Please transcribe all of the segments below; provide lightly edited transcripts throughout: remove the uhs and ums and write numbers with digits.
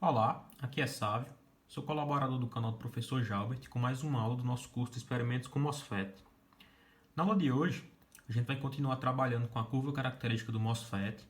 Olá, aqui é Sávio, sou colaborador do canal do Professor Jalbert com mais uma aula do nosso curso de Experimentos com MOSFET. Na aula de hoje, a gente vai continuar trabalhando com a curva característica do MOSFET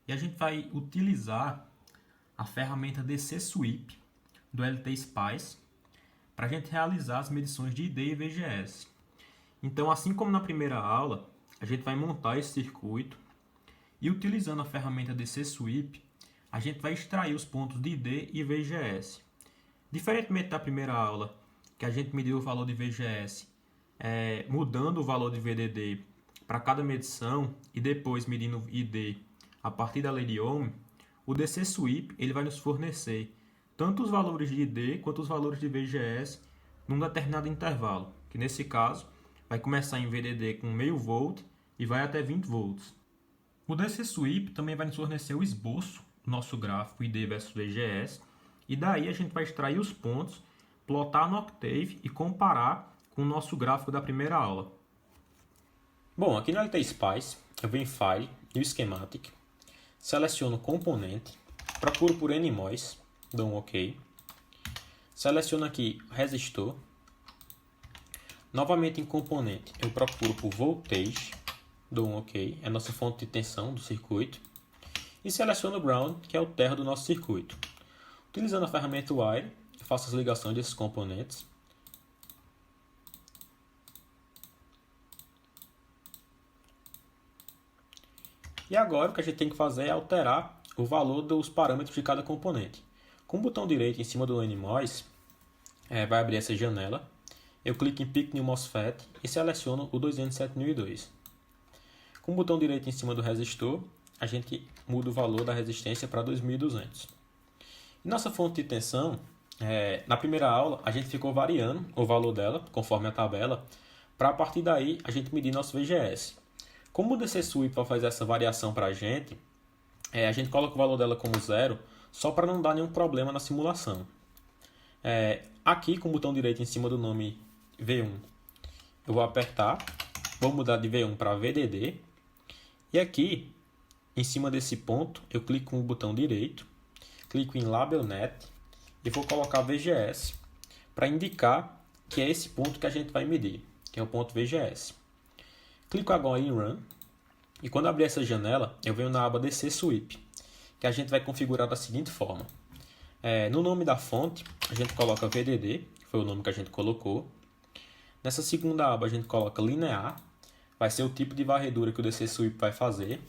e a gente vai utilizar a ferramenta DC Sweep do LT Spice para a gente realizar as medições de ID e VGS. Então, assim como na primeira aula, a gente vai montar esse circuito e utilizando a ferramenta DC Sweep, a gente vai extrair os pontos de ID e VGS. Diferentemente da primeira aula, que a gente mediu o valor de VGS mudando o valor de VDD para cada medição e depois medindo o ID a partir da lei de Ohm, o DC Sweep ele vai nos fornecer tanto os valores de ID quanto os valores de VGS num determinado intervalo, que nesse caso vai começar em VDD com 0,5 volt e vai até 20 volts. O DC Sweep também vai nos fornecer o esboço do nosso gráfico ID versus VGS, e daí a gente vai extrair os pontos, plotar no Octave e comparar com o nosso gráfico da primeira aula. Bom, aqui no LT Spice, eu venho em File, New Schematic, seleciono Componente, procuro por NMOS, dou um OK, seleciono aqui Resistor, novamente em Componente eu procuro por Voltage, dou um OK, é a nossa fonte de tensão do circuito, e seleciono o Ground, que é o terra do nosso circuito. Utilizando a ferramenta Wire, eu faço as ligações desses componentes. E agora o que a gente tem que fazer é alterar o valor dos parâmetros de cada componente. Com o botão direito em cima do NMOS, vai abrir essa janela. Eu clico em Pick New MOSFET e seleciono o 2N7002. Com o botão direito em cima do resistor, a gente muda o valor da resistência para 2200. E nossa fonte de tensão, na primeira aula, a gente ficou variando o valor dela, conforme a tabela, para a partir daí a gente medir nosso VGS. Como o DC Sweep vai fazer essa variação para a gente coloca o valor dela como 0, só para não dar nenhum problema na simulação. Aqui, com o botão direito em cima do nome V1, eu vou apertar, vou mudar de V1 para VDD, e aqui, em cima desse ponto, eu clico com o botão direito, clico em Label Net e vou colocar VGS para indicar que é esse ponto que a gente vai medir, que é o ponto VGS. Clico agora em Run e quando abrir essa janela, eu venho na aba DC Sweep, que a gente vai configurar da seguinte forma. No nome da fonte, a gente coloca VDD, que foi o nome que a gente colocou. Nessa segunda aba, a gente coloca Linear, vai ser o tipo de varredura que o DC Sweep vai fazer.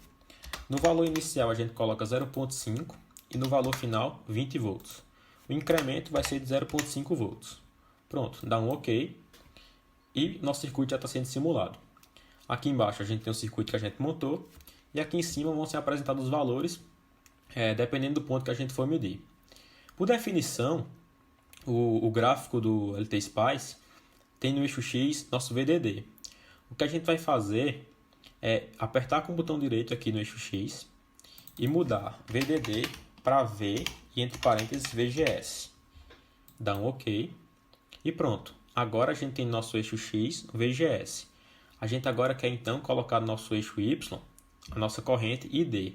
No valor inicial, a gente coloca 0,5 e no valor final, 20 volts. O incremento vai ser de 0,5 volts. Pronto, dá um OK e nosso circuito já está sendo simulado. Aqui embaixo a gente tem o circuito que a gente montou e aqui em cima vão ser apresentados os valores dependendo do ponto que a gente for medir. Por definição, o gráfico do LT Spice tem no eixo X nosso VDD. O que a gente vai fazer é apertar com o botão direito aqui no eixo X e mudar VDD para V e entre parênteses VGS. Dá um OK e pronto. Agora a gente tem nosso eixo X, VGS. A gente agora quer então colocar no nosso eixo Y a nossa corrente ID.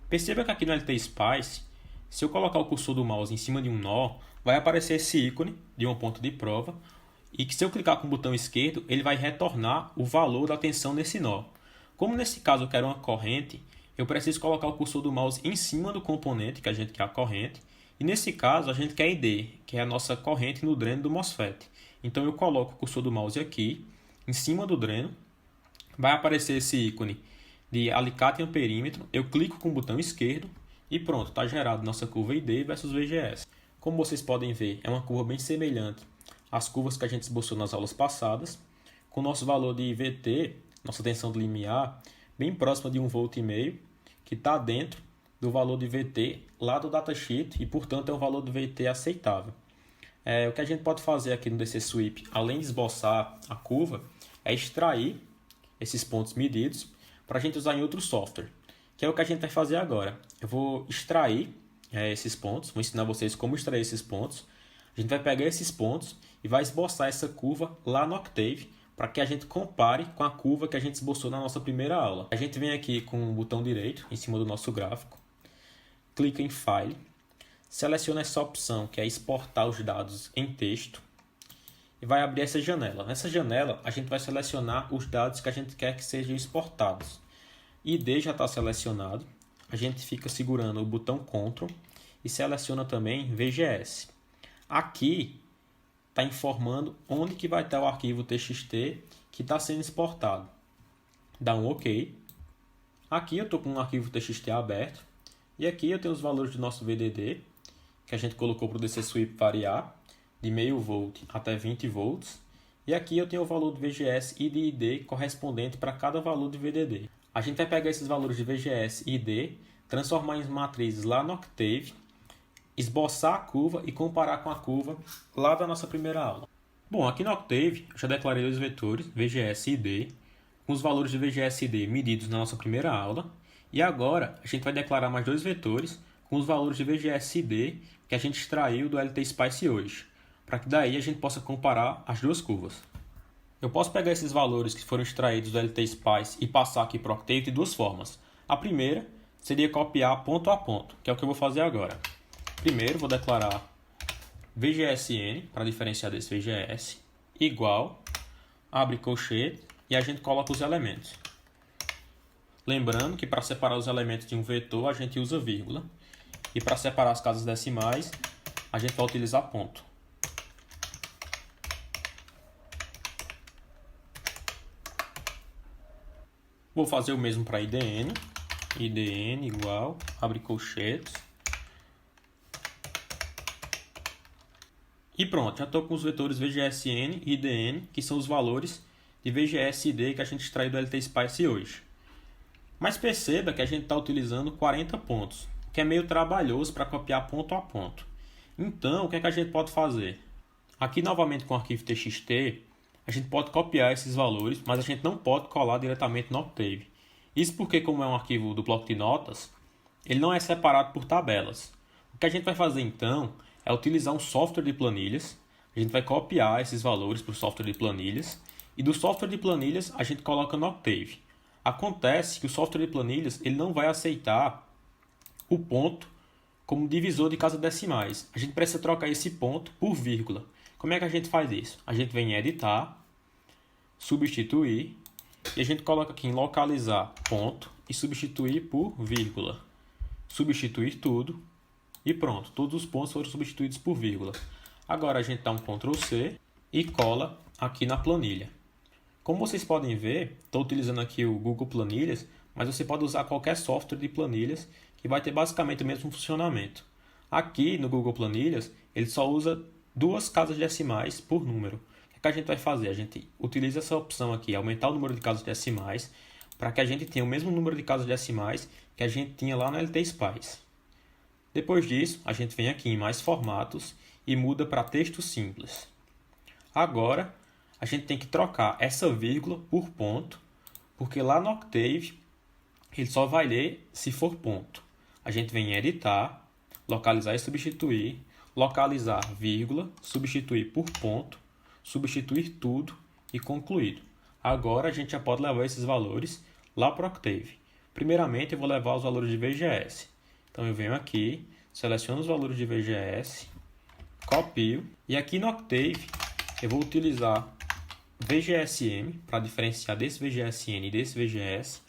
Perceba que aqui no LT Spice, se eu colocar o cursor do mouse em cima de um nó, vai aparecer esse ícone de um ponto de prova e que se eu clicar com o botão esquerdo, ele vai retornar o valor da tensão nesse nó. Como nesse caso eu quero uma corrente, eu preciso colocar o cursor do mouse em cima do componente que a gente quer a corrente. E nesse caso a gente quer ID, que é a nossa corrente no dreno do MOSFET. Então eu coloco o cursor do mouse aqui, em cima do dreno, vai aparecer esse ícone de alicate em amperímetro, eu clico com o botão esquerdo e pronto, está gerado nossa curva ID versus VGS. Como vocês podem ver, é uma curva bem semelhante às curvas que a gente esboçou nas aulas passadas, com o nosso valor de VT, nossa tensão de limiar, bem próxima de 1,5 V, que está dentro do valor de VT lá do datasheet e, portanto, é um valor de VT aceitável. O que a gente pode fazer aqui no DC Sweep, além de esboçar a curva, é extrair esses pontos medidos para a gente usar em outro software, que é o que a gente vai fazer agora. Eu vou extrair esses pontos, vou ensinar vocês como extrair esses pontos. A gente vai pegar esses pontos e vai esboçar essa curva lá no Octave para que a gente compare com a curva que a gente esboçou na nossa primeira aula. A gente vem aqui com o botão direito em cima do nosso gráfico, clica em File, seleciona essa opção que é exportar os dados em texto e vai abrir essa janela. Nessa janela, a gente vai selecionar os dados que a gente quer que sejam exportados. ID já está selecionado, a gente fica segurando o botão Ctrl e seleciona também VGS. Aqui está informando onde que vai estar o arquivo TXT que está sendo exportado. Dá um OK. Aqui eu estou com um arquivo TXT aberto. E aqui eu tenho os valores do nosso VDD, que a gente colocou para o DC Sweep variar, de meio volt até 20 volts. E aqui eu tenho o valor do VGS e de ID correspondente para cada valor de VDD. A gente vai pegar esses valores de VGS e ID, transformar em matrizes lá no Octave, esboçar a curva e comparar com a curva lá da nossa primeira aula. Bom, aqui no Octave eu já declarei dois vetores, VGS e ID, com os valores de VGS e ID medidos na nossa primeira aula. E agora a gente vai declarar mais dois vetores com os valores de VGS e ID que a gente extraiu do LTSpice hoje, para que daí a gente possa comparar as duas curvas. Eu posso pegar esses valores que foram extraídos do LTSpice e passar aqui para o Octave de duas formas. A primeira seria copiar ponto a ponto, que é o que eu vou fazer agora. Primeiro vou declarar VGSN, para diferenciar desse VGS, igual, abre colchete e a gente coloca os elementos. Lembrando que para separar os elementos de um vetor a gente usa vírgula. E para separar as casas decimais a gente vai utilizar ponto. Vou fazer o mesmo para IDN. IDN igual, abre colchetes. E pronto, já estou com os vetores VGSN e IDN, que são os valores de VGS e ID que a gente extraiu do LTSpice hoje. Mas perceba que a gente está utilizando 40 pontos, que é meio trabalhoso para copiar ponto a ponto. Então, o que é que a gente pode fazer? Aqui, novamente com o arquivo TXT, a gente pode copiar esses valores, mas a gente não pode colar diretamente no Octave. Isso porque, como é um arquivo do bloco de notas, ele não é separado por tabelas. O que a gente vai fazer, então, é utilizar um software de planilhas. A gente vai copiar esses valores para o software de planilhas, e do software de planilhas a gente coloca no Octave. Acontece que o software de planilhas ele não vai aceitar o ponto como divisor de casas decimais. A gente precisa trocar esse ponto por vírgula. Como é que a gente faz isso? A gente vem em editar, substituir, e a gente coloca aqui em localizar ponto e substituir por vírgula. Substituir tudo e pronto. Todos os pontos foram substituídos por vírgula. Agora a gente dá um Ctrl C e cola aqui na planilha. Como vocês podem ver, estou utilizando aqui o Google Planilhas, mas você pode usar qualquer software de planilhas que vai ter basicamente o mesmo funcionamento. Aqui no Google Planilhas, ele só usa 2 casas decimais por número. O que a gente vai fazer? A gente utiliza essa opção aqui, aumentar o número de casas decimais, para que a gente tenha o mesmo número de casas decimais que a gente tinha lá no LTSpice. Depois disso, a gente vem aqui em mais formatos e muda para texto simples. Agora, a gente tem que trocar essa vírgula por ponto, porque lá no Octave ele só vai ler se for ponto. A gente vem em editar, localizar e substituir, localizar vírgula, substituir por ponto, substituir tudo e concluído. Agora a gente já pode levar esses valores lá para o Octave. Primeiramente eu vou levar os valores de VGS. Então eu venho aqui, seleciono os valores de VGS, copio e aqui no Octave eu vou utilizar VGSM para diferenciar desse VGSN e desse VGS,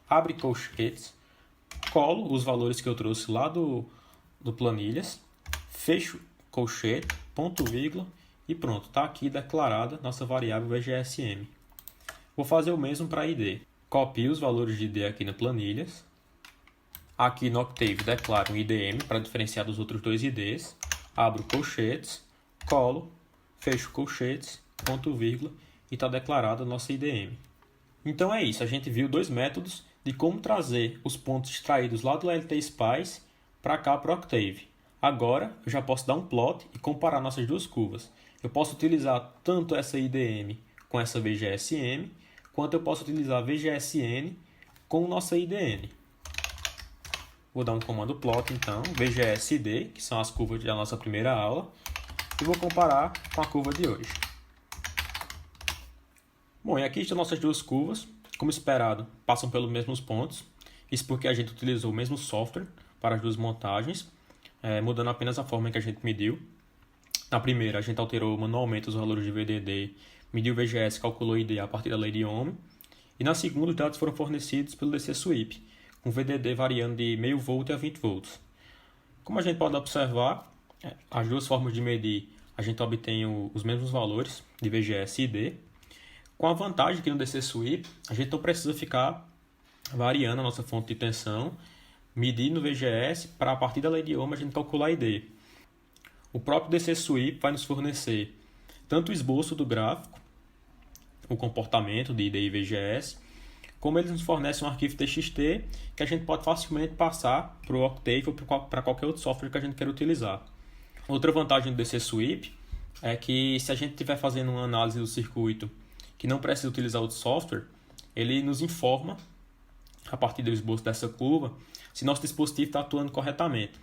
abre colchetes, colo os valores que eu trouxe lá do planilhas, fecho colchete, ponto vírgula e pronto, está aqui declarada nossa variável VGSM. Vou fazer o mesmo para ID. Copio os valores de ID aqui na planilhas. Aqui no Octave declaro um IDM para diferenciar dos outros dois IDs. Abro colchetes, colo, fecho colchetes, ponto vírgula e está declarada a nossa IDM. Então é isso, a gente viu dois métodos de como trazer os pontos extraídos lá do LTSpice para cá para o Octave. Agora eu já posso dar um plot e comparar nossas duas curvas. Eu posso utilizar tanto essa IDM com essa VGSM, quanto eu posso utilizar a VGSN com nossa IDN. Vou dar um comando plot então, VGSD, que são as curvas da nossa primeira aula, e vou comparar com a curva de hoje. Bom, e aqui estão nossas duas curvas, como esperado, passam pelos mesmos pontos, isso porque a gente utilizou o mesmo software para as duas montagens. mudando apenas a forma em que a gente mediu. Na primeira, a gente alterou manualmente os valores de VDD, mediu o VGS e calculou o ID a partir da lei de Ohm. E na segunda, os dados foram fornecidos pelo DC Sweep, com VDD variando de 0,5 volt a 20 volts. Como a gente pode observar, as duas formas de medir, a gente obtém os mesmos valores de VGS e ID, com a vantagem que no DC Sweep a gente não precisa ficar variando a nossa fonte de tensão, medir no VGS para a partir da lei de Ohm a gente calcular a ID. O próprio DC Sweep vai nos fornecer tanto o esboço do gráfico, o comportamento de ID e VGS, como ele nos fornece um arquivo TXT que a gente pode facilmente passar para o Octave ou para qualquer outro software que a gente queira utilizar. Outra vantagem do DC Sweep é que se a gente estiver fazendo uma análise do circuito que não precisa utilizar outro software, ele nos informa, a partir do esboço dessa curva, se nosso dispositivo está atuando corretamente.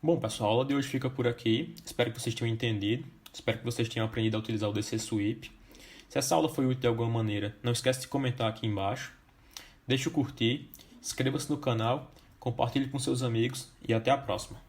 Bom, pessoal, a aula de hoje fica por aqui. Espero que vocês tenham entendido. Espero que vocês tenham aprendido a utilizar o DC Sweep. Se essa aula foi útil de alguma maneira, não esquece de comentar aqui embaixo. Deixe o curtir, inscreva-se no canal, compartilhe com seus amigos e até a próxima.